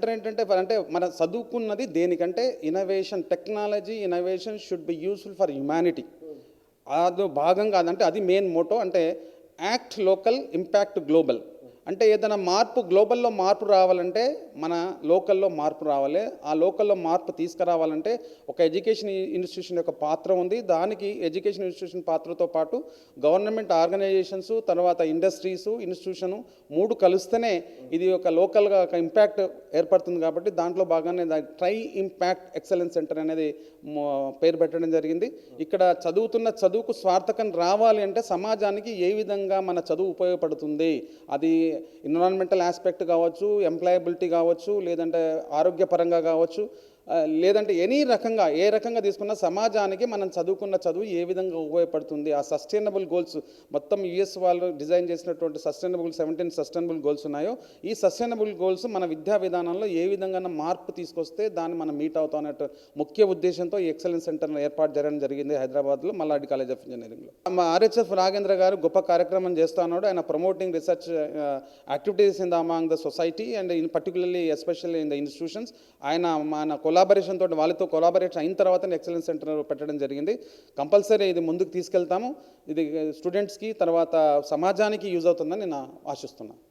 Centre ఏంటంటే అంటే మన చదువుకున్నది దేనికంటే innovation, technology innovation should be useful for humanity. అది భాగంగా అదంటే అది మెయిన్ మోటో. అంటే యాక్ట్ లోకల్, ఇంపాక్ట్ గ్లోబల్. అంటే ఏదైనా మార్పు గ్లోబల్లో మార్పు రావాలంటే మన లోకల్లో మార్పు రావాలి. ఆ లోకల్లో మార్పు తీసుకురావాలంటే ఒక ఎడ్యుకేషన్ ఇన్స్టిట్యూషన్ యొక్క పాత్ర ఉంది. దానికి ఎడ్యుకేషన్ ఇన్స్టిట్యూషన్ పాత్రతో పాటు గవర్నమెంట్ ఆర్గనైజేషన్స్, తర్వాత ఇండస్ట్రీసు, ఇన్స్టిట్యూషను 3 కలిస్తేనే ఇది ఒక లోకల్గా ఒక ఇంపాక్ట్ ఏర్పడుతుంది. కాబట్టి దాంట్లో భాగానే ట్రై ఇంపాక్ట్ ఎక్సలెన్స్ సెంటర్ అనేది పేరు పెట్టడం జరిగింది. ఇక్కడ చదువుతున్న చదువుకు స్వార్థకం రావాలి అంటే సమాజానికి ఏ విధంగా మన చదువు ఉపయోగపడుతుంది, అది ఎన్విరాన్మెంటల్ ఆస్పెక్ట్ కావచ్చు, ఎంప్లాయబిలిటీ కావచ్చు, లేదంటే ఆరోగ్యపరంగా కావచ్చు, లేదంటే ఏ రకంగా తీసుకున్న సమాజానికి మనం చదువుకున్న చదువు ఏ విధంగా ఉపయోగపడుతుంది. ఆ సస్టైనబుల్ గోల్స్ మొత్తం యుఎస్ వాళ్ళు డిజైన్ చేసినటువంటి 17 సస్టైనబుల్ గోల్స్ ఉన్నాయో, ఈ సస్టైనబుల్ గోల్స్ మన విద్యా విధానంలో ఏ విధంగా మార్పు తీసుకొస్తే దాన్ని మనం మీట్ అవుతాం అన్నట్టు ముఖ్య ఉద్దేశంతో ఈ ఎక్సలెన్స్ సెంటర్ను ఏర్పాటు చేయడం జరిగింది హైదరాబాద్లో మల్లారెడ్డి కాలేజ్ ఆఫ్ ఇంజనీరింగ్లో. మా ఆర్హెచ్ఎఫ్ నాగేంద్ర గారు గొప్ప కార్యక్రమం చేస్తూ ఉన్నాడు. ఆయన promoting research activities in the among the society and in particularly especially in the institutions. ఆయన మన కొలాబరేషన్ తోటి వాళ్ళతో కొలాబరేషన్ అయిన తర్వాత ఎక్సలెన్స్ సెంటర్ పెట్టడం జరిగింది. కంపల్సరీ ఇది ముందుకు తీసుకెళ్తాము. ఇది స్టూడెంట్స్కి తర్వాత సమాజానికి యూజ్ అవుతుందని నేను ఆశిస్తున్నాను.